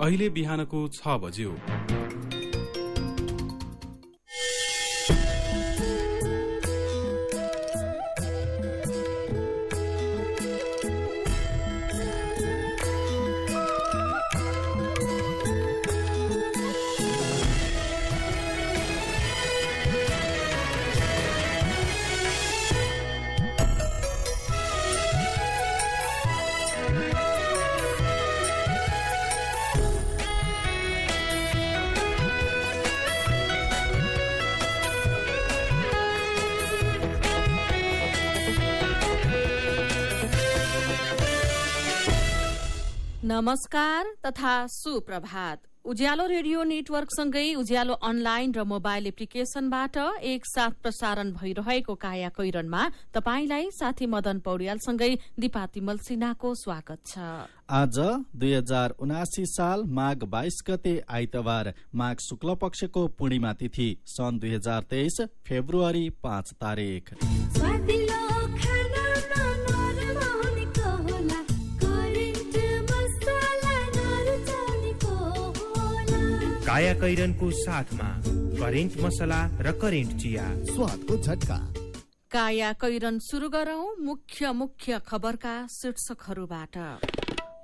अहिले बिहानको 6 बज्यो। नमस्कार तथा सुप्रभात। उज्यालो रेडियो नेटवर्कसँगै उज्यालो अनलाइन र मोबाइल एप्लिकेशनबाट एकसाथ प्रसारण भइरहेको काया कैरनमा तपाईंलाई साथी मदन पौड्यालसँगै दिपा तिमल सिन्हाको स्वागत छ। आज 2079 साल माघ 22 गते आइतबार माघ शुक्ल पक्षको पूर्णिमा तिथि सन् 2023 फेब्रुअरी 5 तारिक। काया कैरनको साथमा करेन्ट मसला र करेन्ट चिया, स्वादको झट्का। काया कैरन सुरु गरौं मुख्य खबरका शीर्षकहरूबाट।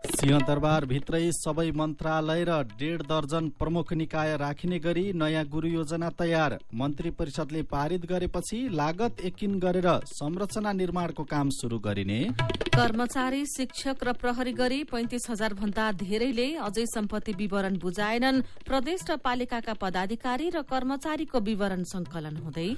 सिंहदरबार भित्रै सबै मन्त्रालय र 1.5 दर्जन प्रमुख निकाय राखिने गरी नयाँ गुरु योजना तयार। मन्त्री परिषदले पारित गरेपछि लागत एकिन गरेर संरचना निर्माणको काम सुरु गरिने। कर्मचारी, शिक्षक र प्रहरी गरी 35,000 भन्दा धेरैले अझै सम्पत्ति विवरण बुझाएनन्। प्रदेश र पालिकाका पदाधिकारी र कर्मचारीको विवरण संकलन हुँदै।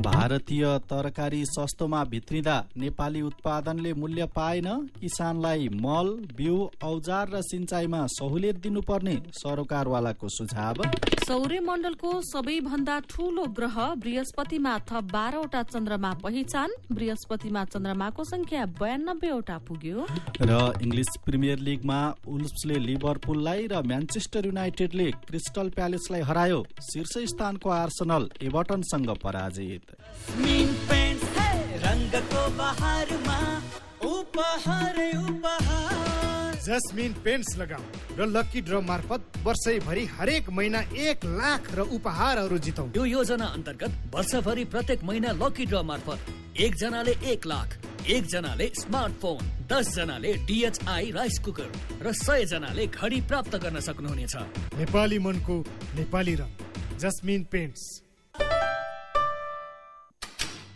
भारतीय तरकारी सस्तोमा भित्रिँदा नेपाली उत्पादनले मूल्य पाएन। किसानलाई मल, बिउ, औजार र सिंचाइमा सहुलियत दिनुपर्ने सरोकारवालाको सुझाव। सौर्यमण्डलको सबैभन्दा ठूलो ग्रह बृहस्पतिमा थप 12 वटा चन्द्रमा पहिचान। बृहस्पतिमा चन्द्रमाको संख्या 92 वटा पुग्यो। र इङ्ग्लिस प्रिमियर लिगमा वुल्व्सले लिभरपुललाई र म्यानचेस्टर युनाइटेडले क्रिस्टल प्यालेसलाई हरायो। शीर्ष स्थानको आर्सेनल एभर्टनसँग पराजित। जस्मिन पेन्ट्स लगाऊ र लकी ड्र मार्फत वर्षैभरि हरेक महिना 1 लाख र उपहारहरू जितौं। यो योजना अन्तर्गत वर्षभरि प्रत्येक महिना लकी ड्र मार्फत 1 जनाले 1 लाख, 1 जनाले स्मार्टफोन, 10 जनाले DHI राइस कुकर र 100 जनाले घडी प्राप्त गर्न सक्नुहुनेछ। नेपाली मनको नेपाली रङ, जस्मिन पेन्ट्स।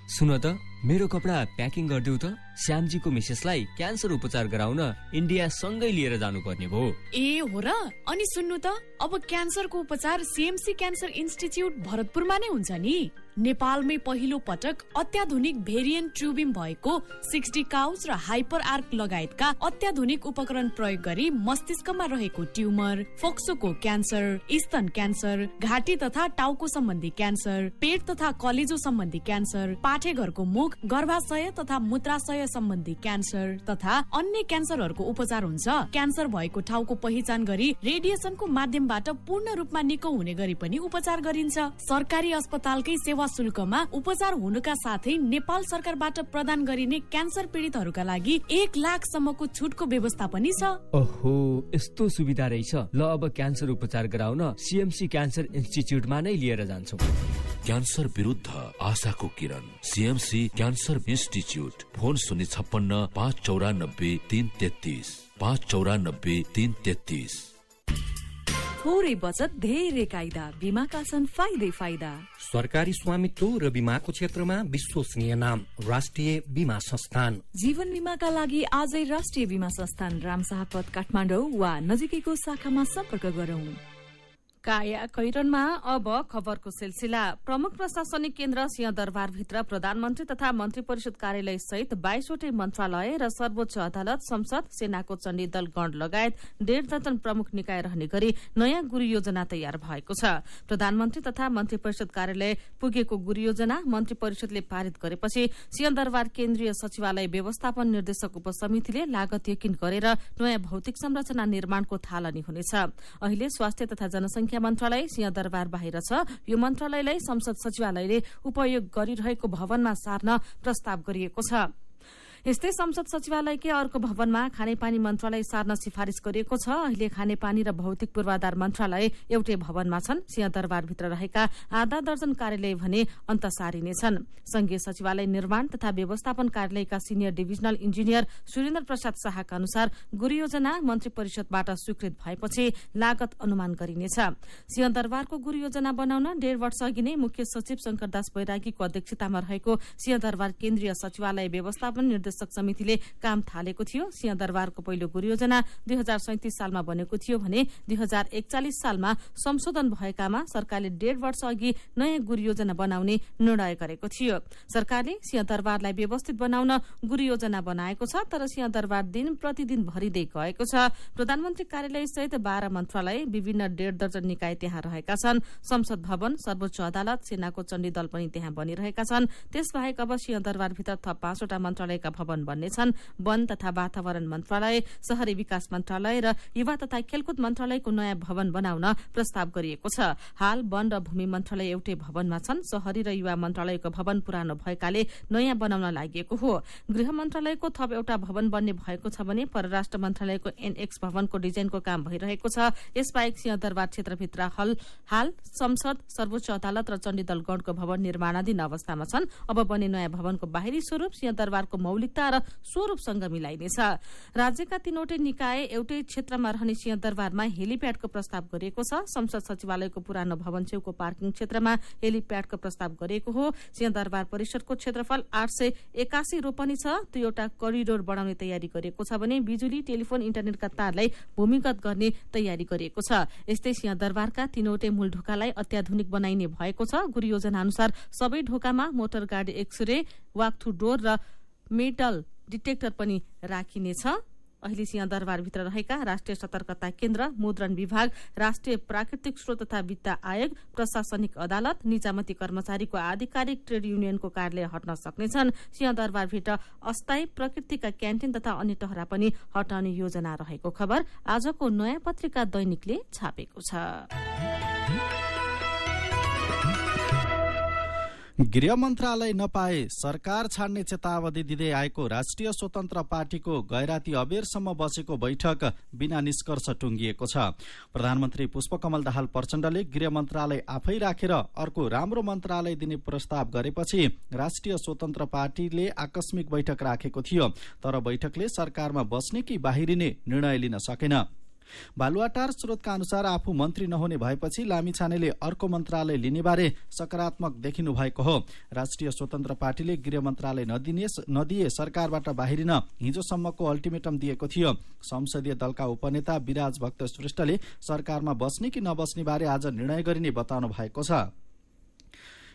सुन त, मेरो कपडा प्याकिङ गरिदेऊ त। श्यामजीको मिसेसलाई क्यान्सर उपचार गराउन इन्डिया सँगै लिएर जानुपर्ने भयो। ए हो र? अनि सुन्नु त, अब क्यान्सरको उपचार CMC क्यान्सर इन्स्टिच्युट भरतपुरमा नै हुन्छ नि। नेपालमै पहिलो पटक अत्याधुनिक भेरिएन्ट ट्युबिम भएको 60 काउच र हाइपर आर्क लगायतका अत्याधुनिक उपकरण प्रयोग गरी मस्तिष्कमा रहेको ट्युमर, फोक्सोको क्यान्सर, स्तन क्यान्सर, घाँटी तथा टाउको सम्बन्धी क्यान्सर, पेट तथा कलेजो सम्बन्धी क्यान्सर, पाठेघरको मुख, गर्भाशय तथा मूत्राशय सम्बन्धी क्यान्सर तथा अन्य क्यान्सरहरूको उपचार हुन्छ। क्यान्सर भएको ठाउँको पहिचान गरी रेडिएसनको माध्यमबाट पूर्ण रूपमा निको हुने गरी पनि उपचार गरिन्छ। सरकारी अस्पतालकै सेवा शुल्कमा उपचार हुनुका साथै नेपाल सरकारबाट प्रदान गरिने क्यान्सर पीडितहरूका लागि 1 लाख सम्मको छुटको व्यवस्था पनि छ। ओहो, यस्तो सुविधा रहेछ। ल, अब क्यान्सर उपचार गराउन CMC क्यान्सर इन्स्टिच्युटमा नै लिएर जान्छौँ। क्यान्सर विरुद्ध आशाको किरण, CMC क्यान्सर इन्स्टिच्युट। फोन 056 594 333 594 333। थोरै बचत धेरै कायदा, बीमाका छन् फाइदा। सरकारी स्वामित्व र बीमाको क्षेत्रमा विश्वसनीय नाम राष्ट्रिय बीमा संस्थान। जीवन बीमाका लागि आजै राष्ट्रिय बीमा संस्थान रामशाहपथ काठमाडौँ वा नजिकैको शाखामा सम्पर्क गरौं। काया कैरनमा अब खबरको सिलसिला। प्रमुख प्रशासनिक केन्द्र सिंहदरबारभित्र प्रधानमन्त्री तथा मन्त्री परिषद कार्यालय सहित 22 वटै मन्त्रालय र सर्वोच्च अदालत, संसद, सेनाको चण्डी दल गण लगायत 1.5 दर्जन प्रमुख निकाय रहने गरी नयाँ गुरु योजना तयार भएको छ। प्रधानमन्त्री तथा मन्त्री परिषद कार्यालय पुगेको गुरु योजना मन्त्री परिषदले पारित गरेपछि सिंहदरबार केन्द्रीय सचिवालय व्यवस्थापन निर्देशक उपसमितिले लागत यकिन गरेर नयाँ भौतिक संरचना निर्माणको थालनी हुनेछ। अहिले स्वास्थ्य तथा जनसंख्या मन्त्रालय सिंहदरबार बाहिर छ। यो मन्त्रालयलाई संसद सचिवालयले उपयोग गरिरहेको भवनमा सार्न प्रस्ताव गरिएको छ। यस्तै संसद सचिवालयकै अर्को भवनमा खानेपानी मन्त्रालय सार्न सिफारिश गरिएको छ। अहिले खानेपानी र भौतिक पूर्वाधार मन्त्रालय एउटै भवनमा छन्। सिंहदरबारभित्र रहेका आधा दर्जन कार्यालय भने अन्त सारिनेछन्। संघीय सचिवालय निर्माण तथा व्यवस्थापन कार्यालयका senior divisional engineer Surendra Prasad शाहका अनुसार गुरु योजना मन्त्री परिषदबाट स्वीकृत भएपछि लागत अनुमान गरिनेछ। सिंहदरबारको गुरु योजना बनाउन 1.5 वर्ष अघि नै मुख्य सचिव शंकरदास बैरागीको अध्यक्षतामा रहेको सिंहदरबार केन्द्रीय सचिवालय व्यवस्थापन निर्देशक समितिले काम थालेको थियो। सिंहदरबारको पहिलो गुरु योजना 2037 सालमा बनेको थियो भने 2041 सालमा संशोधन भएकामा सरकारले 1.5 वर्ष अघि नयाँ गुरु योजना बनाउने निर्णय गरेको थियो। सरकारले सिंहदरबारलाई व्यवस्थित बनाउन गुरु योजना बनाएको छ, तर सिंहदरबार दिन प्रतिदिन भरिँदै गएको छ। प्रधानमन्त्री कार्यालय सहित 12 मन्त्रालय, विभिन्न 1.5 दर्जन निकाय त्यहाँ रहेका छन्। संसद भवन, सर्वोच्च अदालत, सेनाको चण्डी दल पनि त्यहाँ बनिरहेका छन्। त्यसबाहेक अब सिंहदरबारभित्र थप 5 वटा मन्त्रालयका भवन बन्नेछन्। वन तथा वातावरण मन्त्रालय, शहरी विकास मन्त्रालय र युवा तथा खेलकुद मन्त्रालयको नयाँ भवन बनाउन प्रस्ताव गरिएको छ। हाल वन र भूमि मन्त्रालय एउटै भवनमा छन्। शहरी र युवा मन्त्रालयको भवन पुरानो भएकाले नयाँ बनाउन लागि हो। गृह मन्त्रालयको थप एउटा भवन बन्ने भएको छ भने परराष्ट्र मन्त्रालयको एनएक्स भवनको डिजाइनको काम भइरहेको छ। यसबाहेक सिंहदरबार क्षेत्रभित्र हाल संसद, सर्वोच्च अदालत र चण्डीदल गणको भवन निर्माणाधीन अवस्थामा छन्। अब बन्ने नयाँ भवनको बाहिरी स्वरूप सिंहदरबारको मौलिकता र स्वरूपसँग मिलाइनेछ। राज्यका 3वटै निकाय एउटै क्षेत्रमा रहने सिंहदरबारमा हेलिप्याडको प्रस्ताव गरिएको छ। संसद सचिवालयको पुरानो भवन छेउको पार्किङ क्षेत्रमा हेलिप्याडको प्रस्ताव गरिएको हो। सिंहदरबार परिसरको क्षेत्रफल 881 रोपनी छ। 2 वटा करिडोर बनाउने तयारी गरिएको छ भने बिजुली, टेलिफोन, इन्टरनेटका तारलाई भूमिगत गर्ने तयारी गरिएको छ। यस्तै सिंहदरबारका 3वटै मूल ढोकालाई अत्याधुनिक बनाइने भएको छ। गुरु योजना अनुसार सबै ढोकामा मोटर गाडी एक्सरे, वाक थ्रू डोर र मेटल डिटेक्टर पनि राखिनेछ। अहिले सिंहदरबारभित्र रहेका राष्ट्रिय सतर्कता केन्द्र, मुद्रण विभाग, राष्ट्रिय प्राकृतिक स्रोत तथा वित्त आयोग, प्रशासनिक अदालत, निजामती कर्मचारीको आधिकारिक ट्रेड युनियनको कार्यालय हट्न सक्नेछन्। सिंहदरबारभित्र अस्थायी प्रकृतिका क्यान्टिन तथा अन्य टहरा पनि हटाउने योजना रहेको खबर आजको नयाँ पत्रिका दैनिकले छापेको छ। गृह मन्त्रालय नपाए सरकार छाड्ने चेतावनी दिँदै आएको राष्ट्रिय स्वतन्त्र पार्टीको गैराती अबेरसम्म बसेको बैठक बिना निष्कर्ष टुंगिएको छ। प्रधानमन्त्री पुष्पकमल दाहाल प्रचण्डले गृह मन्त्रालय आफै राखेर अर्को राम्रो मन्त्रालय दिने प्रस्ताव गरेपछि राष्ट्रिय स्वतन्त्र पार्टीले आकस्मिक बैठक राखेको थियो, तर बैठकले सरकारमा बस्ने कि बाहिरिने निर्णय लिन सकेन। बालुवाटार स्रोतका अनुसार आफू मन्त्री नहुने भएपछि लामिछानेले अर्को मन्त्रालय लिने बारे सकारात्मक देखिनु भएको हो। राष्ट्रिय स्वतन्त्र पार्टीले गृह मन्त्रालय नदिए सरकारबाट बाहिरिन हिजोसम्मको अल्टिमेटम दिएको थियो। संसदीय दलका उपनेता विराज भक्त श्रेष्ठले सरकारमा बस्ने कि नबस्ने बारे आज निर्णय गरिने बताउनु भएको छ।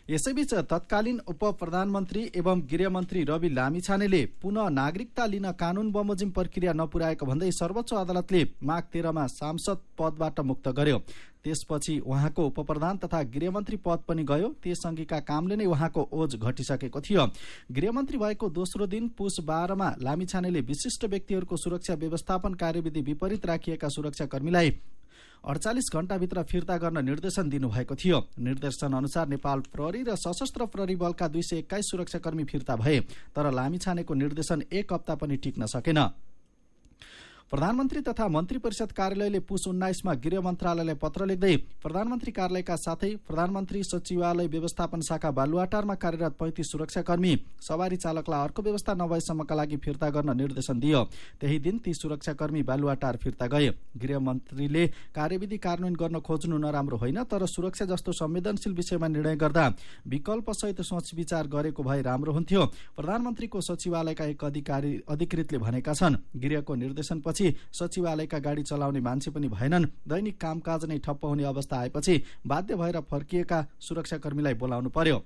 यसैबीच तत्कालीन उप प्रधानमन्त्री एवं गृहमन्त्री रवि लामिछानेले पुनः नागरिकता लिन कानून बमोजिम प्रक्रिया नपुर्याएको भन्दै सर्वोच्च अदालतले माघ 13 मा सांसद पदबाट मुक्त गर्यो। त्यसपछि उहाँको उपप्रधान तथा गृहमन्त्री पद पनि गयो। त्यसअघिका कामले नै उहाँको ओझ घटिसकेको थियो। गृहमन्त्री भएको दोस्रो दिन पुस 12 मा लामिछानेले विशिष्ट व्यक्तिहरूको सुरक्षा व्यवस्थापन कार्यविधि विपरीत राखिएका सुरक्षाकर्मीलाई 48 घण्टाभित्र फिर्ता गर्न निर्देशन दिनुभएको थियो। निर्देशन अनुसार नेपाल प्रहरी र सशस्त्र प्रहरी बलका 221 सुरक्षाकर्मी फिर्ता भए, तर लामिछानेको निर्देशन 1 हप्ता पनि टिक्न सकेन। प्रधानमन्त्री तथा मन्त्री परिषद कार्यालयले पुस 19 मा गृह मन्त्रालयलाई पत्र लेख्दै प्रधानमन्त्री कार्यालयका साथै प्रधानमन्त्री सचिवालय व्यवस्थापन शाखा बालुवाटारमा कार्यरत 35 सुरक्षाकर्मी सवारी चालकलाई अर्को व्यवस्था नभएसम्मका लागि फिर्ता गर्न निर्देशन दियो। त्यही दिन ती सुरक्षाकर्मी बालुवाटार फिर्ता गए। गृहमन्त्रीले कार्यविधि कार्यान्वयन गर्न खोज्नु नराम्रो होइन, तर सुरक्षा जस्तो संवेदनशील विषयमा निर्णय गर्दा विकल्पसहित सोच विचार गरेको भए राम्रो हुन्थ्यो। प्रधानमन्त्रीको सचिवालयका एक अधिकृतले भनेका छन्। गृहको निर्देशन सचिवालयका गाडी चलाउने मान्छे पनि भएनन्। दैनिक कामकाज नै ठप्प हुने अवस्था आएपछि बाध्य भएर फर्किएका सुरक्षाकर्मीलाई बोलाउनु पर्यो।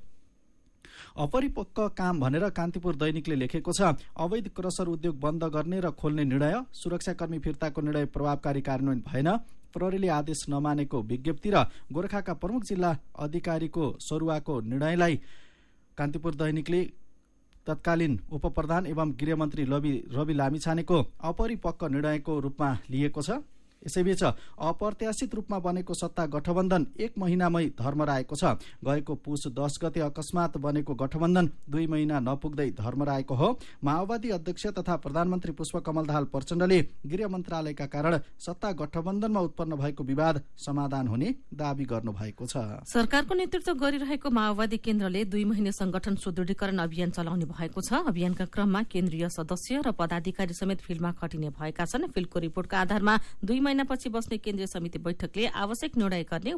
अपरिपक्व काम भनेर कान्तिपुर दैनिकले लेखेको छ। अवैध क्रसर उद्योग बन्द गर्ने र खोल्ने निर्णय, सुरक्षाकर्मी फिर्ताको निर्णय प्रभावकारी कार्यान्वयन भएन। प्रहरीले आदेश नमानेको विज्ञप्ति र गोरखाका प्रमुख जिल्ला अधिकारीको सरुवाको निर्णयलाई कान्तिपुर दैनिकले तत्कालीन उपप्रधान एवं गृहमन्त्री रवि लामिछानेको अपरिपक्व निर्णयको रूपमा लिएको छ। यसैबीच अप्रत्याशित रूपमा बनेको सत्ता गठबन्धन 1 महिनामै धर्मराएको छ। गएको पुस 10 गते अकस्मात बनेको गठबन्धन 2 महिना नपुग्दै धर्मराएको हो। माओवादी अध्यक्ष तथा प्रधानमन्त्री पुष्पकमल दाहाल प्रचण्डले गृह मन्त्रालयका कारण सत्ता गठबन्धनमा उत्पन्न भएको विवाद समाधान हुने दावी गर्नु भएको छ। सरकारको नेतृत्व गरिरहेको माओवादी केन्द्रले 2 महिने संगठन सुदृढीकरण अभियान चलाउने भएको छ। अभियानका क्रममा केन्द्रीय सदस्य र पदाधिकारी समेत फिल्डमा खटिने भएका छन्। फिल्डको रिपोर्टका आधारमा 2 महिनापछि बस्ने केन्द्रीय समिति बैठकले आवश्यक निर्णय गर्ने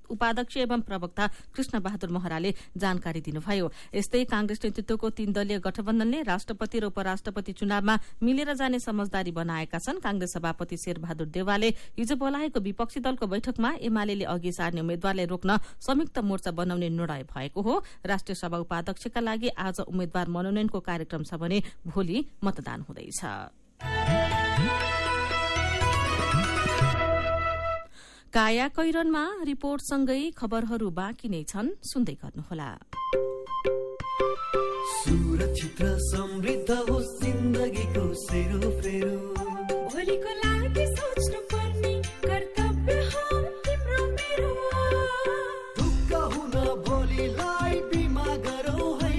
उपाध्यक्ष एवं प्रवक्ता कृष्ण बहादुर महराले जानकारी दिनुभयो। यस्तै कांग्रेस नेतृत्वको 3 दलीय गठबन्धनले राष्ट्रपति र उपराष्ट्रपति चुनावमा मिलेर जाने समझदारी बनाएका छन्। कांग्रेस सभापति शेरबहादुर देउवाले हिजो बोलाएको विपक्षी दलको बैठकमा एमाले अघि सार्ने उम्मेद्वारलाई रोक्न संयुक्त मोर्चा बनाउने निर्णय भएको हो। राष्ट्रिय सभा उपाध्यक्षका लागि आज उम्मेद्वार मनोनयनको कार्यक्रम छ भने भोलि मतदान हुँदैछ। काया कैरनमा रिपोर्टसँगै खबरहरू बाँकी नै छन्, सुन्दै गर्नुहोला। सुरक्षित र समृद्ध होस् जिन्दगीको सेरोफेरो, भोलिको लागि सोच्नु पर्ने कर्तव्य हो तिम्रो मेरो। ढुक्क हुन भोलिलाई बिमा गरौ है,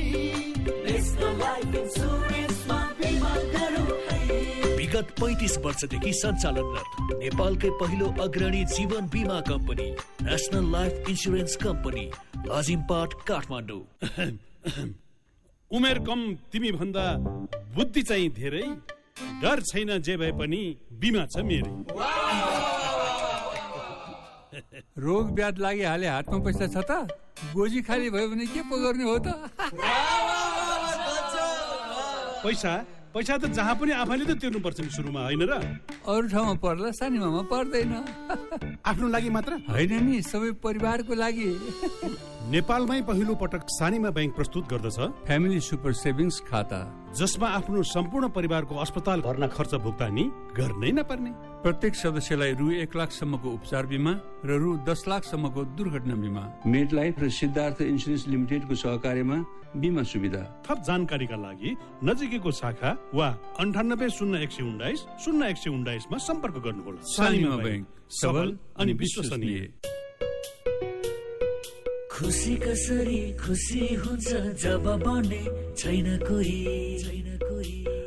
नेशनल लाइफ इन्स्योरेन्समा बिमा गरौ है। विगत 35 वर्षदेखि सञ्चालनरत नेपालकै पहिलो अग्रणी जीवन बीमा company national life insurance company, Lazimpat, Kathmandu. उमेर कम तिमी भन्दा बुद्धि चाहिँ धेरै, डर छैन जे भए पनि बिमा छ मेरै। रोग ब्याध लागिहाले हातमा पैसा छ त, गोजी खाली भयो भने के पो गर्ने हो त? पैसा त जहाँ पनि आफैले त तिर्नु पर्छ नि सुरुमा, होइन र? अरू ठाउँमा पर्ला, सानीमामा पर्दैन। आफ्नो लागि मात्र होइन नि, सबै परिवारको लागि। नेपालमै पहिलो पटक सानीमा बैंक प्रस्तुत गर्दछ फ्यामिली सुपर सेभिङ्स खाता, जसमा आफ्नो सम्पूर्ण परिवारको अस्पताल भर्ना खर्च भुक्तानी गर्नै नपर्ने। प्रत्येक सदस्यलाई रु 1 लाखसम्मको उपचार बिमा र रु 10 लाखसम्मको दुर्घटना बिमा। मेड लाइफ र सिद्धार्थ इन्सुरेन्स लिमिटेडको सहकार्यमा बिमा सुविधा। थप जानकारीका लागि नजिकैको शाखा वा 980119 मा सम्पर्क गर्नुहोला। सानीमा बैंक, सबल अनि विश्वसनीय। खुसी कसरी खुसी हुन्छ जब बन्ने छैन कोही,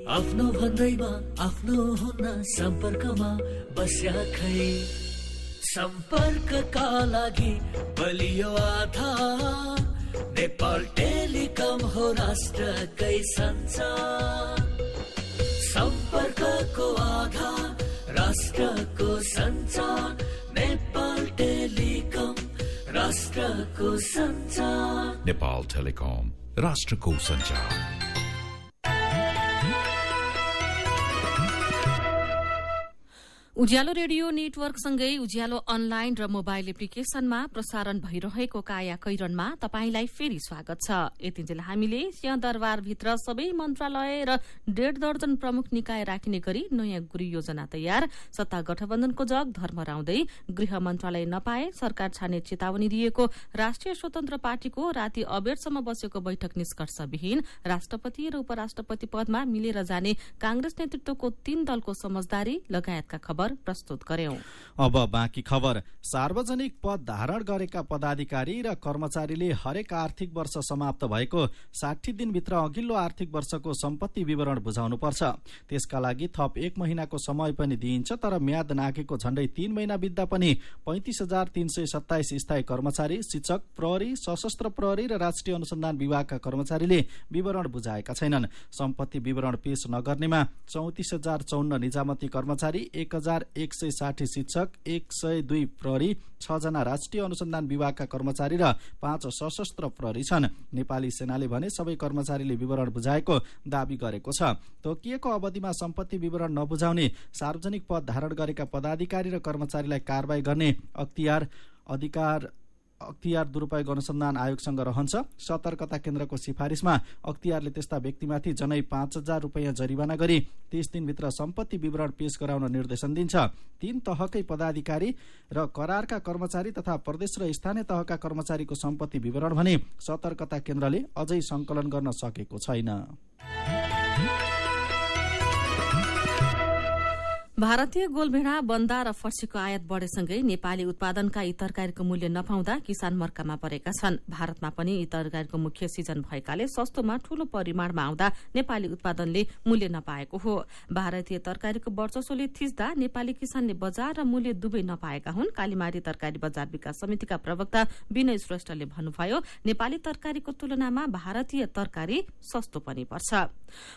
आफ्नो भन्दैमा आफ्नो हुन सम्पर्कमा बस्या खै। सम्पर्कका लागि बलियो आधार, नेपाल टेलिकम हो राष्ट्रकै सञ्चार। सम्पर्कको आधार राष्ट्रको सञ्चार, नेपाल टेलिकम राष्ट्रको सञ्चार। नेपाल टेलिकम राष्ट्रको सञ्चार। उज्यालो रेडियो नेटवर्कसँगै उज्यालो अनलाइन र मोबाइल एप्लिकेशनमा प्रसारण भइरहेको काया कैरनमा तपाईंलाई फेरि स्वागत छ। यतिन्जेल हामीले सिंहदरबारभित्र सबै मन्त्रालय र 1.5 दर्जन प्रमुख निकाय राखिने गरी नयाँ गृह योजना तयार, सत्ता गठबन्धनको जग धर्मराउँदै गृह मन्त्रालय नपाए सरकार छाड्ने चेतावनी दिएको राष्ट्रिय स्वतन्त्र पार्टीको राति अबेरसम्म बसेको बैठक निष्कर्षविहीन, राष्ट्रपति र उपराष्ट्रपति पदमा मिलेर जाने कांग्रेस नेतृत्वको 3 दलको समझदारी लगायतका खबर प्रस्तुत गर्यौं। अब बाँकी खबर। सार्वजनिक पद धारण गरेका पदाधिकारी र कर्मचारीले हरेक आर्थिक वर्ष समाप्त भएको 60 दिनभित्र अघिल्लो आर्थिक वर्षको सम्पत्ति विवरण बुझाउनुपर्छ। त्यसका लागि थप 1 महिनाको समय पनि दिइन्छ, तर म्याद नागेको झण्डै 3 महिना बित्दा पनि 35,327 स्थायी कर्मचारी, शिक्षक, प्रहरी, सशस्त्र प्रहरी र राष्ट्रिय अनुसन्धान विभागका कर्मचारीले विवरण बुझाएका छैनन्। सम्पत्ति विवरण पेश नगर्नेमा 34,054 निजामती कर्मचारी, 1,160 शिक्षक, 102 प्रहरी, 6 जना राष्ट्रिय अनुसन्धान विभागका कर्मचारी र 5 सशस्त्र प्रहरी छन्। नेपाली सेनाले भने सबै कर्मचारीले विवरण बुझाएको दावी गरेको छ। तोकिएको अवधिमा सम्पत्ति विवरण नबुझाउने सार्वजनिक पद धारण गरेका पदाधिकारी र कर्मचारीलाई कारबाही गर्ने अख्तियार दुरूपयोग अनुसन्धान आयोगसँग रहन्छ। सतर्कता केन्द्रको सिफारिसमा अख्तियारले त्यस्ता व्यक्तिमाथि जनै 5,000 रुपियाँ जरिवाना गरी 30 दिनभित्र सम्पत्ति विवरण पेश गराउन निर्देशन दिन्छ। 3 तहकै पदाधिकारी र करारका कर्मचारी तथा प्रदेश र स्थानीय तहका कर्मचारीको सम्पत्ति विवरण भने सतर्कता केन्द्रले अझै संकलन गर्न सकेको छैन। भारतीय गोलभेडा, बन्दा र फर्सीको आयात बढेसँगै नेपाली उत्पादनका यी तरकारीको मूल्य नपाउँदा किसान मर्कामा परेका छन्। भारतमा पनि यी तरकारीको मुख्य सिजन भएकाले सस्तोमा ठूलो परिमाणमा आउँदा नेपाली उत्पादनले मूल्य नपाएको हो। भारतीय तरकारीको वर्चस्वले थिच्दा नेपाली किसानले बजार र मूल्य दुवै नपाएका हुन्। कालीमाटी तरकारी बजार विकास समितिका प्रवक्ता विनय श्रेष्ठले भन्नुभयो, नेपाली तरकारीको तुलनामा भारतीय तरकारी सस्तो पनि पर्छ।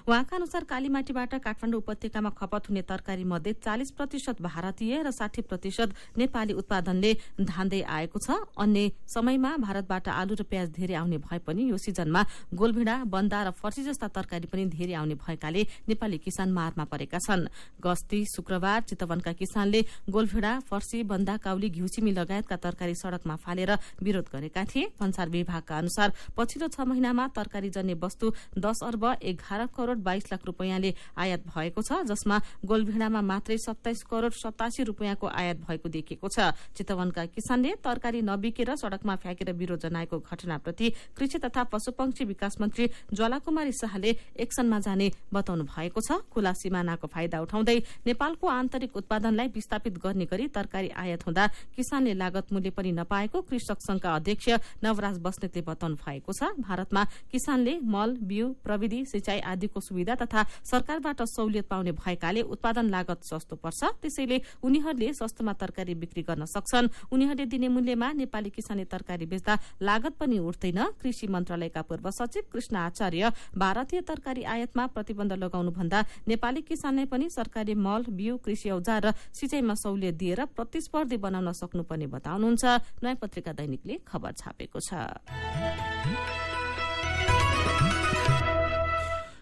उहाँका अनुसार कालीमाटीबाट काठमाडौँ उपत्यकामा खपत हुने तरकारी मध्ये 40% भारतीय र 60% नेपाली उत्पादनले धान्दै आएको छ। अन्य समयमा भारतबाट आलु र प्याज धेरै आउने भए पनि यो सिजनमा गोलभेडा, बन्दा र फर्सी जस्ता तरकारी पनि धेरै आउने भएकाले नेपाली किसान मारमा परेका छन्। गस्ती शुक्रबार चितवनका किसानले गोलभेडा, फर्सी, बन्दा, काउली, घिउसिमी लगायतका तरकारी सड़कमा फालेर विरोध गरेका थिए। भन्सार विभागका अनुसार पछिल्लो 6 महिनामा तरकारी जन्य वस्तु 10 अर्ब 11 करोड़ 22 लाख रुपियाँले आयात भएको छ, जसमा गोलभेडामा मात्रै 27 करोड़ 87 रुपियाँको आयात भएको देखिएको छ। चितवनका किसानले तरकारी नबिकेर सड़कमा फ्याँकेर विरोध जनाएको घटनाप्रति कृषि तथा पशुपक्षी विकास मन्त्री ज्वालाकुमारी शाहले एक्सनमा जाने बताउनु भएको छ। खुला सिमानाको फाइदा उठाउँदै नेपालको आन्तरिक उत्पादनलाई विस्थापित गर्ने गरी तरकारी आयात हुँदा किसानले लागत मूल्य पनि नपाएको कृषक संघका अध्यक्ष नवराज बस्नेतले बताउनु भएको छ। भारतमा किसानले मल, बिउ, प्रविधि, सिंचाई आदिको सुविधा तथा सरकारबाट सहुलियत पाउने भएकाले उत्पादन लागत सस्तो पर्छ। त्यसैले उनीहरूले सस्तोमा तरकारी बिक्री गर्न सक्छन्। उनीहरूले दिने मूल्यमा नेपाली किसानले तरकारी बेच्दा लागत पनि उठ्दैन। कृषि मन्त्रालयका पूर्व सचिव कृष्ण आचार्य भारतीय तरकारी आयातमा प्रतिबन्ध लगाउनु भन्दा नेपाली किसानलाई पनि सरकारी मल, बिउ, कृषि औजार र सिंचाईमा सहुलियत दिएर प्रतिस्पर्धी बनाउन सक्नुपर्ने बताउनुहुन्छ। नयाँ पत्रिका दैनिकले खबर छापेको छ।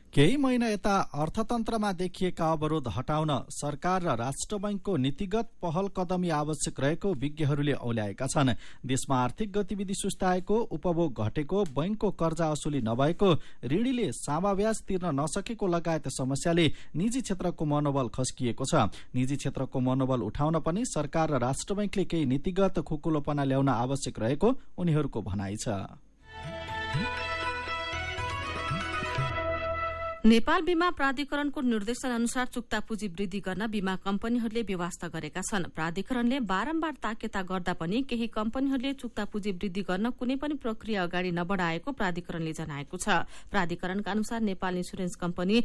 केही महिना यता अर्थतन्त्रमा देखिएका अवरोध हटाउन सरकार र राष्ट्र बैंकको नीतिगत पहल कदमी आवश्यक रहेको विज्ञहरूले औल्याएका छन्। देशमा आर्थिक गतिविधि सुस्ताएको, उपभोग घटेको, बैंकको कर्जा असुली नभएको, ऋणीले सामा ब्याज तिर्न नसकेको लगायत समस्याले निजी क्षेत्रको मनोबल खस्किएको छ। निजी क्षेत्रको मनोबल उठाउन पनि सरकार र राष्ट्र बैंकले केही नीतिगत खुकुलोपना ल्याउन आवश्यक रहेको उनीहरूको भनाइ छ। नेपाल बीमा प्राधिकरणको निर्देशन अनुसार चुक्ता पुँजी वृद्धि गर्न बीमा कम्पनीहरूले व्यवस्था गरेका छन्। प्राधिकरणले बारम्बार ताकेता गर्दा पनि केही कम्पनीहरूले चुक्ता पुँजी वृद्धि गर्न कुनै पनि प्रक्रिया अगाडि नबढाएको प्राधिकरणले जनाएको छ। प्राधिकरणका अनुसार Nepal insurance company,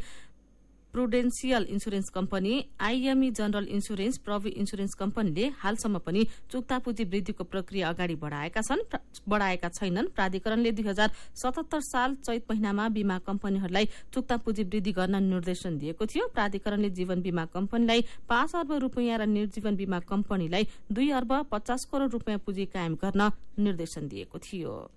prudential insurance company, IME general insurance, प्रवि इन्सुरेन्स कम्पनीले हालसम्म पनि चुक्ता पुँजी वृद्धिको प्रक्रिया अगाडि बढाएका छैनन्। प्राधिकरणले 2077 साल चैत महिनामा बीमा कम्पनीहरूलाई चुक्ता पुँजी वृद्धि गर्न निर्देशन दिएको थियो। प्राधिकरणले जीवन बीमा कम्पनीलाई 5 अर्ब रुपियाँ र निर्जीवन बीमा कम्पनीलाई 2 अर्ब 50 करोड़ रुपियाँ पुँजी कायम गर्न निर्देशन दिएको थियो।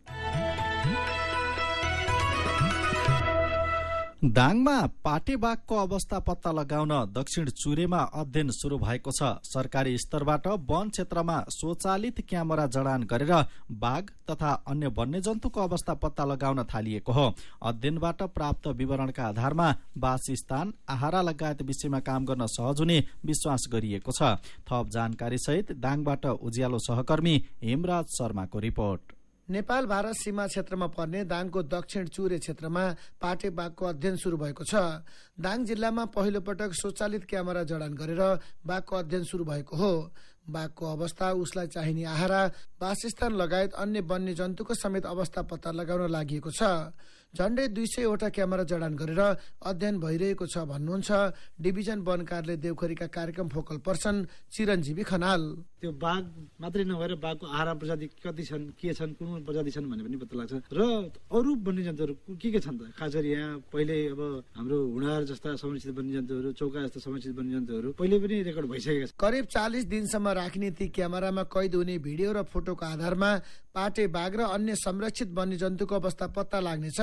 दाङमा पाटे बाघको अवस्था पत्ता लगाउन दक्षिण चुरेमा अध्ययन शुरू भएको छ। सरकारी स्तरबाट वन क्षेत्रमा स्वचालित क्यामेरा जडान गरेर बाघ तथा अन्य वन्यजन्तुको अवस्था पत्ता लगाउन थालिएको हो। अध्ययनबाट प्राप्त विवरणका आधारमा वासस्थान, आहारा लगायत विषयमा काम गर्न सहज हुने विश्वास गरिएको छ। थप जानकारी सहित दाङबाट उज्यालो सहकर्मी हेमराज शर्माको रिपोर्ट। नेपाल भारत सीमा क्षेत्रमा पर्ने दाङको दक्षिण चुरे क्षेत्रमा पाटे बाघको अध्ययन शुरू भएको छ। दाङ जिल्लामा पहिलो पटक स्वचालित क्यामेरा जडान गरेर बाघको अध्ययन शुरू भएको हो। बाघको अवस्था, उसलाई चाहिने आहारा, वासस्थान लगायत अन्य वन्यजन्तुको समेत अवस्था पत्ता लगाउन लागि छ। झण्डै 200 क्यामेरा जडान गरेर अध्ययन भइरहेको छ भन्नुहुन्छ डिभिजन वन कार्यालय देवखरीका कार्यक्रम फोकल पर्सन चिरञ्जीवी खनाल। त्यो बाघ मात्रै नभएर बाघको आहारा प्रजाति कति छन्, के छन्, कुन प्रजाति छन् भन्ने पनि पत्ता लाग्छ र अरू वन्यजन्तुहरू के छन् त। खास गरी यहाँ पहिले अब हाम्रो हुणार जस्ता संरक्षित वन्यजन्तुहरू, चौका जस्ता संरक्षित वन्यजन्तुहरू पहिले पनि रेकर्ड भइसकेका छन्। करिब 40 दिनसम्म राख्ने ती क्यामेरामा कैद हुने भिडियो र फोटोको आधारमा पाटे बाघ र अन्य संरक्षित वन्यजन्तुको अवस्था पत्ता लाग्नेछ।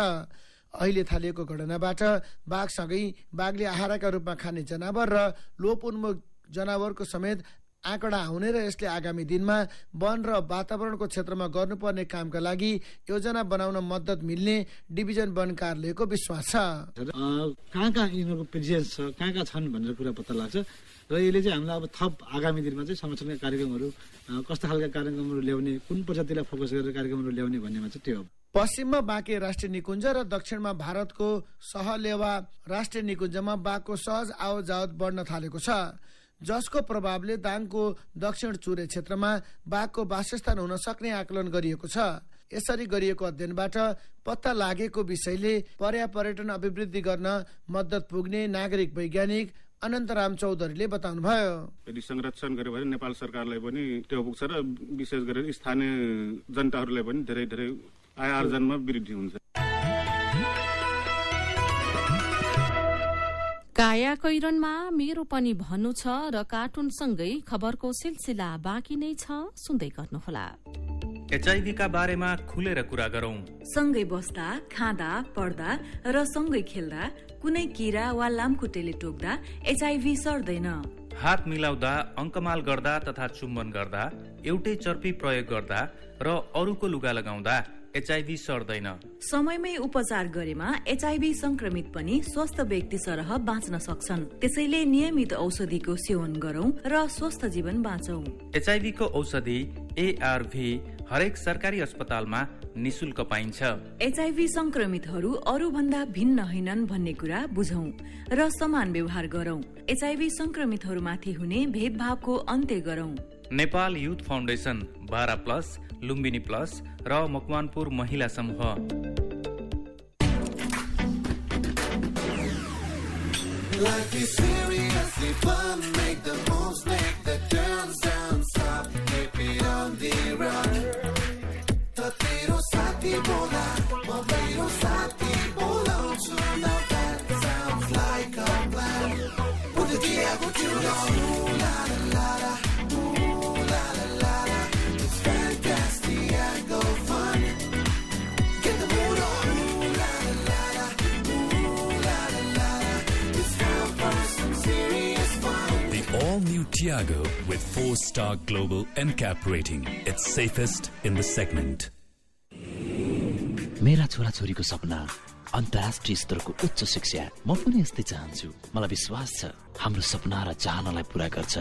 अहिले थालिएको घटनाबाट बाघसँगै बाघले आहाराका रूपमा खाने जनावर र लोपोन्मुख जनावरको समेत आँकडा आउने र यसले आगामी दिनमा वन र वातावरणको क्षेत्रमा गर्नुपर्ने कामका लागि योजना बनाउन मद्दत मिल्ने डिभिजन वन कार्यालयको विश्वास छ। कहाँ यिनीहरूको प्रेजेन्स छ, कहाँ छन् भनेर कुरा पत्ता लाग्छ र यसले चाहिँ हामीलाई अब थप आगामी दिनमा चाहिँ संरक्षणका कार्यक्रमहरू, कस्ता खालका कार्यक्रमहरू ल्याउने, कुन प्रजातिलाई फोकस गरेर कार्यक्रमहरू ल्याउने भन्नेमा चाहिँ त्यो हो। पश्चिममा बाँके राष्ट्रिय निकुञ्ज र दक्षिणमा भारतको सहलेवा राष्ट्रिय निकुञ्जमा बाघको सहज आवत जावत बढ्न थालेको छ। जसको प्रभावले दाङको दक्षिण चुरे क्षेत्रमा बाघको वासस्थान हुन सक्ने आकलन गरिएको छ। यसरी गरिएको अध्ययनबाट पत्ता लागेको विषयले पर्यटन अभिवृद्धि गर्न मद्दत पुग्ने नागरिक वैज्ञानिक अनन्तराम चौधरीले बताउनुभयो। यदि संरक्षण गर्यो भने नेपाल सरकारलाई पनि त्यो पुग्छ र विशेष गरेर स्थानीय जनताहरूलाई पनि धेरै धेरै आय आर्जनमा वृद्धि हुन्छ। काया कैरनमा मेरो पनि भन्नु छ र कार्टुनसँगै खबरको सिलसिला बाँकी नै छ, सुन्दै गर्नुहोला। एचआईभी का बारेमा खुलेर कुरा गरौं। सँगै बस्दा, खाँदा, पढ्दा र सँगै खेल्दा कुनै किरा वा लामखुट्टेले टोक्दा एचआईभी सर्दैन। हात मिलाउँदा, अङ्कमाल गर्दा तथा चुम्बन गर्दा, एउटै चर्पी प्रयोग गर्दा र अरूको लुगा लगाउँदा एचआईभी सर्दैन। समयमै उपचार गरेमा एचआईभी संक्रमित पनि स्वस्थ व्यक्ति सरह बाँच्न सक्छन्। त्यसैले नियमित औषधिको सेवन गरौं र स्वस्थ जीवन बाँचौं। एचआईभी को औषधि एआरभी हरेक सरकारी अस्पतालमा निशुल्क पाइन्छ। एचआईभी संक्रमितहरू अरू भन्दा भिन्न होइनन् भन्ने कुरा बुझौं र समान व्यवहार गरौं। एचआईभी संक्रमितहरूमाथि हुने भेदभावको अन्त्य गरौं। Nepal youth foundation, 12 plus, Lumbini plus र मकवानपुर महिला समूह। Life is seriously fun, make the moves, make the turns, don't stop, keep it on the run. Tatiro sati bola, mobile sati bola, now that sounds like a plan. Put the gear, put you on, ooh la la la la, ooh la la la la, it's fantastic and go fun. Get the mood on, ooh la la la la, ooh la la la la, it's time for some serious fun. The all-new Tiago with 4-star global NCAP rating. It's safest in the segment. मेरा छोराछोरीको सपना अन्तर्राष्ट्रिय स्तरको उच्च शिक्षा। म पनि यस्तै चाहन्छु। मलाई विश्वास छ हाम्रो सपना र चाहनालाई पूरा गर्छ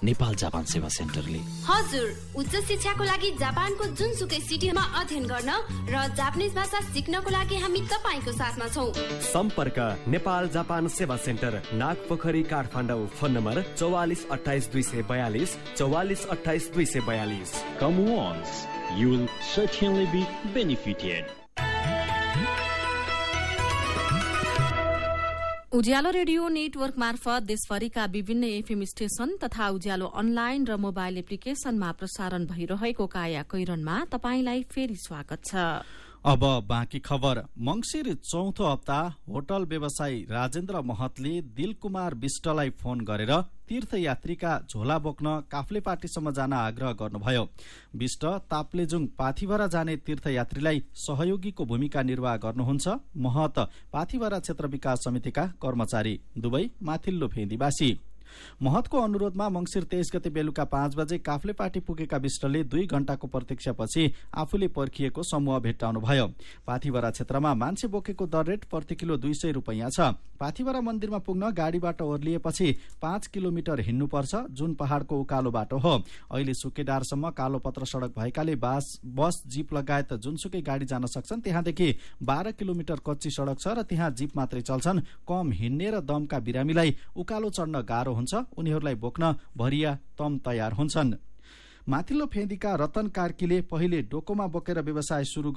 नेपाल जापान सेवा सेन्टरले। हजुर, उच्च शिक्षाको लागि जापानको जुनसुकै सिटीमा अध्ययन गर्न र जापानिज भाषा सिक्नको लागि हामी तपाईको साथमा छौं। सम्पर्क नेपाल जापान सेवा centre, Nagpokhari, Kathmandu. Phone number 44 28 242 44 28 242। Come once, you will certainly be benefited. Ujyalo radio network मार्फत देशभरिका विभिन्न एफएम स्टेशन तथा उज्यालो अनलाइन र मोबाइल एप्लिकेशनमा प्रसारण भइरहेको काया कैरनमा तपाईंलाई फेरि स्वागत छ। अब बाँकी खबर। मंगिर चौथो हप्ता होटल व्यवसायी राजेन्द्र महतले दिलकुमार विष्टलाई फोन गरेर तीर्थयात्रीका झोला बोक्न काफ्लेपाटीसम्म जान आग्रह गर्नुभयो। विष्ट ताप्लेजुङ पाथिभरा जाने तीर्थयात्रीलाई सहयोगीको भूमिका निर्वाह गर्नुहुन्छ। महत पाथिभरा क्षेत्र विकास समितिका कर्मचारी, दुवै माथिल्लो फेदीवासी। महतको अनुरोधमा मंगिर 23 गते बेलुका 5 बजे काफ्लेपाटी पुगेका विष्टले 2 घण्टाको प्रतीक्षापछि आफूले पर्खिएको समूह भेट्टाउनुभयो। पाथिभरा क्षेत्रमा मान्छे बोकेको दर रेट प्रति किलो 200 रुपैयाँ छ। पाथिभरा मन्दिरमा पुग्न गाडीबाट ओर्लिएपछि 5 किलोमिटर हिँड्नुपर्छ, जुन पहाड़को उकालो बाटो हो। अहिले सुकेदारसम्म कालो पत्र सड़क भएकाले बस जीप लगायत जुनसुकै गाडी जान सक्छन्। त्यहाँदेखि 12 किलोमिटर कच्ची सड़क छ र त्यहाँ जीप मात्रै चल्छन्। कम हिँड्ने र दमका बिरामीलाई उकालो चढ्न गाह्रो हुन्छ, उनीहरूलाई बोक्न भरिया तम तयार हुन्छन्। माथिल्लो फेदीका रतन कार्कीले पहिले डोकोमा बोकेर व्यवसाय शुरू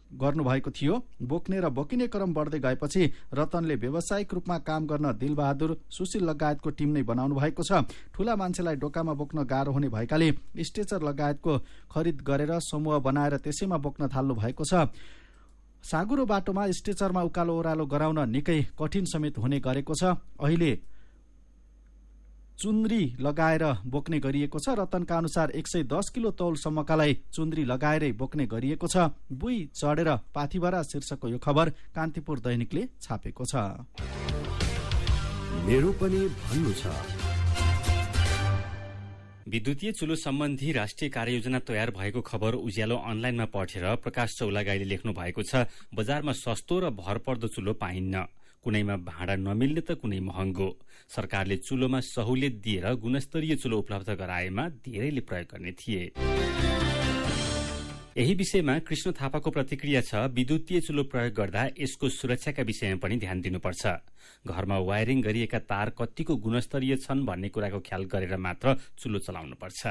गर्नुभएको थियो। बोक्ने र बोकिने क्रम बढ्दै गएपछि रतनले व्यावसायिक रूपमा काम गर्न दिलबहादुर, सुशील लगायतको टिम नै बनाउनु भएको छ। ठूला मान्छेलाई डोकामा बोक्न गाह्रो हुने भएकाले स्ट्रेचर लगायतको खरिद गरेर समूह बनाएर त्यसैमा बोक्न थाल्नु भएको छ। साँगुरो बाटोमा स्ट्रेचरमा उकालो ओह्रालो गराउन निकै कठिन समेत हुने गरेको छ। अहिले चुन्द्री लगाएर बोक्ने गरिएको छ। रतनका अनुसार 110 किलो तौलसम्मकालाई चुन्द्री लगाएरै बोक्ने गरिएको छ। बुई चढेर पाथिभरा शीर्षकको यो खबर कान्तिपुर दैनिकले छापेको छ। मेरो पनि भन्नु छ। विद्युतीय चुलो सम्बन्धी राष्ट्रिय कार्ययोजना तयार भएको खबर उज्यालो अनलाइनमा पढेर प्रकाश चौलागाईले लेख्नु भएको छ। बजारमा सस्तो र भरपर्दो चुलो पाइन्न, कुनैमा भाँडा नमिल्ने त कुनै महँगो। सरकारले चुलोमा सहुलियत दिएर गुणस्तरीय चुलो उपलब्ध गराएमा धेरैले प्रयोग गर्ने थिए। यही विषयमा कृष्ण थापाको प्रतिक्रिया छ, विद्युतीय चुलो प्रयोग गर्दा यसको सुरक्षाका विषयमा पनि ध्यान दिनुपर्छ। घरमा वायरिङ गरिएका तार कतिको गुणस्तरीय छन् भन्ने कुराको ख्याल गरेर मात्र चुलो चलाउनुपर्छ।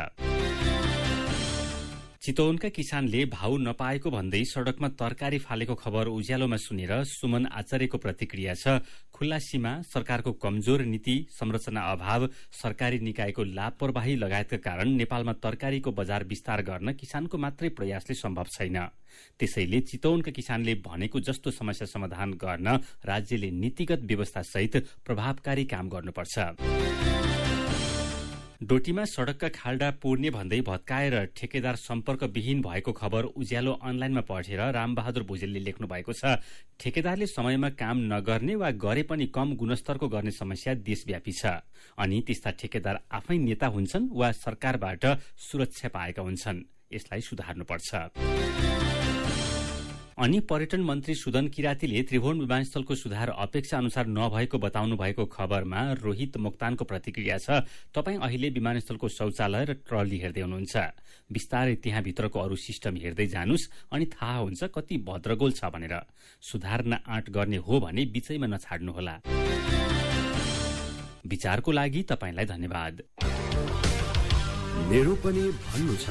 चितवनका किसानले भाउ नपाएको भन्दै सड़कमा तरकारी फालेको खबर उज्यालोमा सुनेर सुमन आचार्यको प्रतिक्रिया छ, खुल्ला सीमा, सरकारको कमजोर नीति, संरचना अभाव, सरकारी निकायको लापरवाही लगायतका कारण नेपालमा तरकारीको बजार विस्तार गर्न किसानको मात्रै प्रयासले सम्भव छैन। त्यसैले चितवनका किसानले भनेको जस्तो समस्या समाधान गर्न राज्यले नीतिगत व्यवस्था सहित प्रभावकारी काम गर्नुपर्छ। डोटीमा सड़कका खाल्डा पुर्ने भन्दै भत्काएर ठेकेदार सम्पर्कविहीन भएको खबर उज्यालो अनलाइनमा पढेर रामबहादुर भुजेलले लेख्नु भएको छ। ठेकेदारले समयमा काम नगर्ने वा गरे पनि कम गुणस्तरको गर्ने समस्या देशव्यापी छ। अनि त्यस्ता ठेकेदार आफै नेता हुन्छन् वा सरकारबाट सुरक्षा पाएका हुन्छन्। यसलाई सुधार्नुपर्छ। अनि पर्यटन मन्त्री सुदन किरातीले त्रिभुवन विमानस्थलको सुधार अपेक्षा अनुसार नभएको बताउनु भएको खबरमा रोहित मोक्तानको प्रतिक्रिया छ, तपाई अहिले विमानस्थलको शौचालय र ट्रली हेर्दै हुनुहुन्छ। बिस्तारै त्यहाँभित्रको अरू सिस्टम हेर्दै जानुस्, अनि थाहा हुन्छ कति भद्रगोल छ भनेर। सुधार्न आँट गर्ने हो भने बीचैमा नछाड्नुहोला। विचारको लागि तपाईलाई धन्यवाद। मेरो पनि भन्नु छ।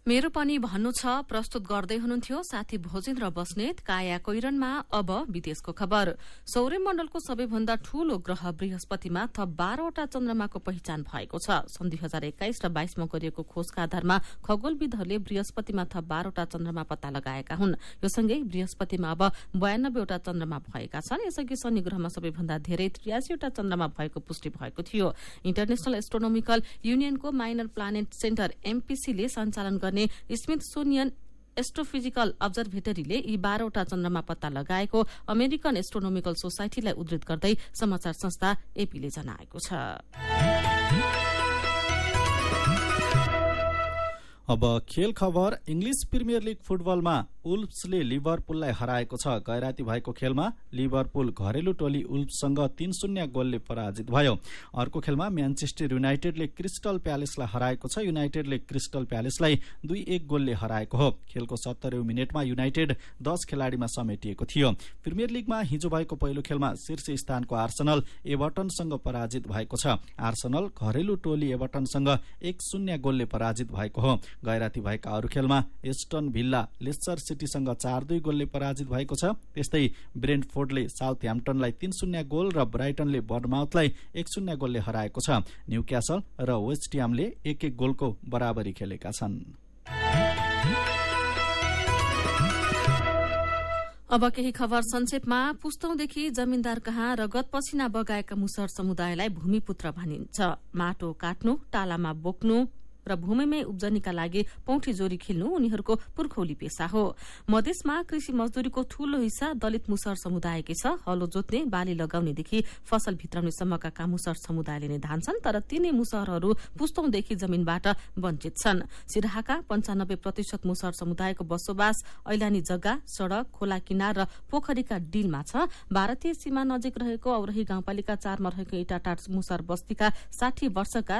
मेरो पनि भन्नु छ प्रस्तुत गर्दै हुनुहुन्थ्यो साथी भोजेन्द्र बस्नेत। काया कोइरनमा अब विदेशको खबर। सौर्यमण्डलको सबैभन्दा ठूलो ग्रह बृहस्पतिमा थप 12वटा चन्द्रमाको पहिचान भएको छ। सन् 2021 र 22 मा गरिएको खोजका आधारमा खगोलविदहरूले बृहस्पतिमा थप 12वटा चन्द्रमा पत्ता लगाएका हुन्। यो सँगै बृहस्पतिमा अब 92वटा चन्द्रमा भएका छन्। यसअघि शनि ग्रहमा सबैभन्दा धेरै 83वटा चन्द्रमा भएको पुष्टि भएको थियो। इन्टरनेशनल एस्ट्रोनोमिकल युनियनको माइनर प्लानेट सेन्टर एमपीसीले सञ्चालन गर्ने स्मिथसोनियन एस्ट्रोफिजिकल अब्जर्भेटरीले यी 12वटा चन्द्रमा पत्ता लगाएको अमेरिकन एस्ट्रोनोमिकल सोसाइटीलाई उद्धृत गर्दै समाचार संस्था एपीले जनाएको छ। अब खेल खबर। इङ्ग्लिस प्रिमियर लिग फुटबलमा उल्फ्सले लिभरपुललाई हराएको छ। गैराती भएको खेलमा लिभरपुल घरेलु टोली उल्फ्ससँग 3-0 गोलले पराजित भयो। अर्को खेलमा म्यानचेस्टर युनाइटेडले क्रिस्टल प्यालेसलाई हराएको छ। युनाइटेडले क्रिस्टल प्यालेसलाई 2-1 गोलले हराएको हो। खेलको 70औं मिनेटमा युनाइटेड 10 खेलाडीमा समेटिएको थियो। प्रिमियर लिगमा हिजो भएको पहिलो खेलमा शीर्ष स्थानको आर्सेनल एभर्टनसँग पराजित भएको छ। आर्सेनल घरेलु टोली एभर्टनसँग 1-0 गोलले पराजित भएको हो। गैराती भएका अरू खेलमा एस्टन भिल्ला लेस्टर सिटीसँग 4-2 गोलले पराजित भएको छ। त्यस्तै ब्रेन्टफोर्डले साउथह्याम्पटनलाई 3-0 गोल र ब्राइटनले बर्नमाउथलाई 1-0 गोलले हराएको छ। न्यूक्यासल र वेस्ट ह्यामले 1-1 गोलको बराबरी खेलेका छन्। अब केही खबर संक्षेपमा। पुस्तौंदेखि जमिनदार कहाँ रगत पसिना बगाएका मुसहर समुदायलाई भूमिपुत्र भनिन्छ। माटो काट्नु, टालामा बोक्नु र भूमिमै उब्जनीका लागि पौठी जोरी खेल्नु उनीहरूको पुर्खौली पेशा हो। मधेसमा कृषि मजदूरीको ठूलो हिस्सा दलित मुसहर समुदायकै छ। हलो जोत्ने, बाली लगाउनेदेखि फसल भित्राउनेसम्मका काम मुसहर समुदायले नै धान्छन्। तर तिनै मुसहरहरू पुस्तौंदेखि जमिनबाट वञ्चित छन्। सिराहाका 95% मुसहर समुदायको बसोबास ऐलानी जग्गा, सड़क, खोला किनार र पोखरीका डिलमा छ। भारतीय सीमा नजिक रहेको औरही गाउँपालिका 4 मा रहेको इटाटाट मुसहर बस्तीका 60 वर्षका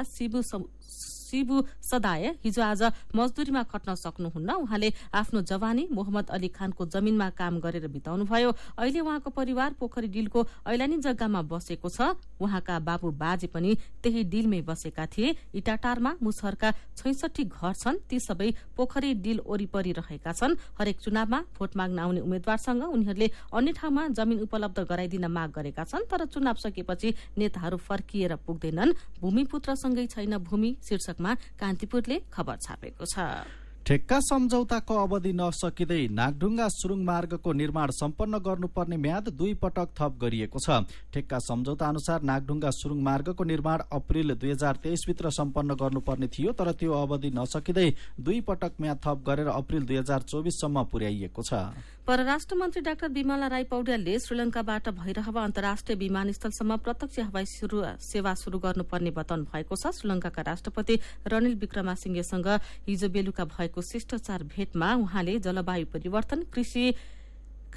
शिबु सदाय हिजो आज मजदूरीमा खट्न सक्नुहुन्न। उहाँले आफ्नो जवानी मोहम्मद अली खानको जमिनमा काम गरेर बिताउनुभयो। अहिले उहाँको परिवार पोखरी डिलको ऐलानी जग्गामा बसेको छ। उहाँका बाबु बाजे पनि त्यही डिलमै बसेका थिए। इटाटारमा मुसहरका 66 घर छन्। ती सबै पोखरी डिल वरिपरि रहेका छन्। हरेक चुनावमा भोट माग्न आउने उम्मेद्वारसँग उनीहरूले अन्य ठाउँमा जमिन उपलब्ध गराइदिन माग गरेका छन्। तर चुनाव सकेपछि नेताहरू फर्किएर पुग्दैनन्। भूमिपुत्रसँगै छैन भूमि शीर्षकमा कान्तिपुरले खबर छापेको छ। ठेक्का सम्झौताको अवधि नसकिँदै नागढुङ्गा सुरुङ मार्गको निर्माण सम्पन्न गर्नुपर्ने म्याद 2 पटक थप गरिएको छ। ठेक्का सम्झौता अनुसार नागढुङ्गा सुरुङ मार्गको निर्माण अप्रिल 2023 भित्र सम्पन्न गर्नुपर्ने थियो। तर त्यो अवधि नसकिँदै 2 पटक म्याद थप गरेर अप्रिल 2024 सम्म पुर्याइएको छ। परराष्ट्र मन्त्री डाक्टर बिमला राई पौड्यालले श्रीलंकाबाट भैरहवा अन्तर्राष्ट्रिय विमानस्थलसम्म प्रत्यक्ष हवाई सेवा शुरू गर्नुपर्ने बताउनु भएको छ। श्रीलंकाका राष्ट्रपति रनिल विक्रमासिंघेसँग हिजो बेलुका भएको शिष्टाचार भेटमा उहाँले जलवायु परिवर्तन, कृषि,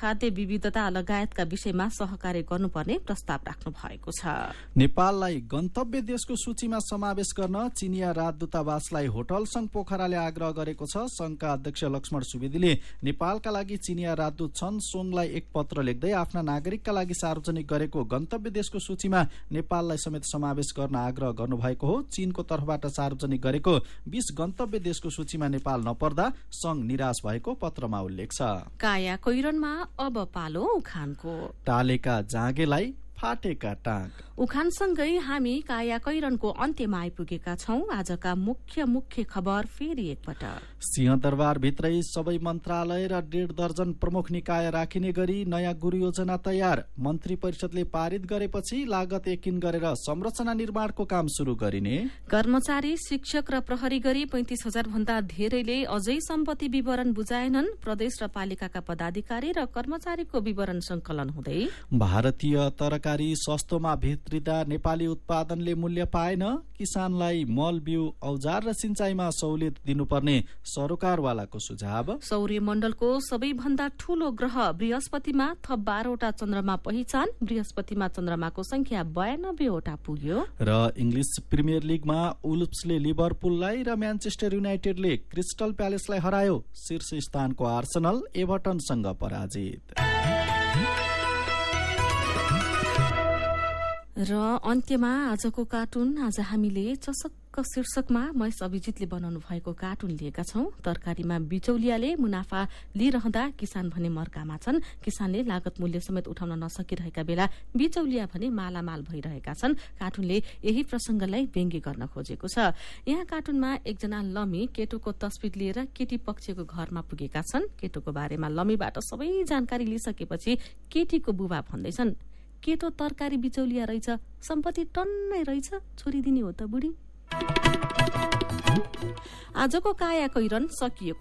खाद्य विविधता लगायतका विषयमा सहकार्य गर्नुपर्ने प्रस्ताव राख्नु भएको छ। नेपाललाई गन्तव्य देशको सूचीमा समावेश गर्न चीनिया राजदूतावासलाई होटल संघ पोखराले आग्रह गरेको छ। संघका अध्यक्ष लक्ष्मण सुवेदीले नेपालका लागि चीनिया राजदूत छन् सोङलाई एक पत्र लेख्दै आफ्ना नागरिकका लागि सार्वजनिक गरेको गन्तव्य देशको सूचीमा नेपाललाई समेत समावेश गर्न आग्रह गर्नुभएको हो। चीनको तर्फबाट सार्वजनिक गरेको 20 गन्तव्य देशको सूचीमा नेपाल नपर्दा संघ निराश भएको पत्रमा उल्लेख छ। काया कैरनमा अब पालो उखानको। टालेका जाँगेलाई फाटेका टाँग। उखानसँगै हामी काया कैरनको अन्त्यमा आइपुगेका छौं। आजका मुख्य खबर फेरि एकपटक। सिंहदरबारभित्रै सबै मन्त्रालय र 1.5 दर्जन प्रमुख निकाय राखिने गरी नयाँ गुरु योजना तयार। मन्त्री परिषदले पारित गरेपछि लागत यकिन गरेर संरचना निर्माणको काम शुरू गरिने। कर्मचारी, शिक्षक र प्रहरी गरी 35,000 भन्दा धेरैले अझै सम्पत्ति विवरण बुझाएनन्। प्रदेश र पालिकाका पदाधिकारी र कर्मचारीको विवरण संकलन हुँदै। भारतीय तरकारी सस्तोमा भित्रिँदा नेपाली उत्पादनले मूल्य पाएन। किसानलाई मल बिउ औजार र सिंचाइमा सहुलियत दिनुपर्ने सरोकारवालाको सुझाव। सौर्यमण्डलको सबैभन्दा ठूलो ग्रह बृहस्पतिमा थप 12 वटा चन्द्रमा पहिचान। बृहस्पतिमा चन्द्रमाको संख्या 92 वटा पुग्यो। र इङ्ग्लिस प्रिमियर लिगमा वुल्भ्सले लिभरपुललाई र म्यानचेस्टर युनाइटेडले क्रिस्टल प्यालेसलाई हरायो। शीर्ष स्थानको आर्सेनल एभर्टनसँग पराजित। र अन्त्यमा आजको कार्टुन। आज हामीले चसक्क शीर्षकमा महेश अभिजितले बनाउनु भएको कार्टुन लिएका छौं। तरकारीमा बिचौलियाले मुनाफा लिइरहँदा किसान भने मर्कामा छन्। किसानले लागत मूल्य समेत उठाउन नसकिरहेका बेला बिचौलिया भने मालामाल भइरहेका छन्। कार्टुनले यही प्रसंगलाई व्यङ्ग्य गर्न खोजेको छ। यहाँ कार्टुनमा एकजना लमी केटोको तस्बिर लिएर केटी पक्षको घरमा पुगेका छन्। केटोको बारेमा लमीबाट सबै जानकारी लिइसकेपछि केटीको बुबा भन्दैछन्, केटो तरकारी बिचौलिया रहेछ, सम्पत्ति टन्नै रहेछ, छोडिदिने हो त बुढी। आजको काया कैरन सकियो।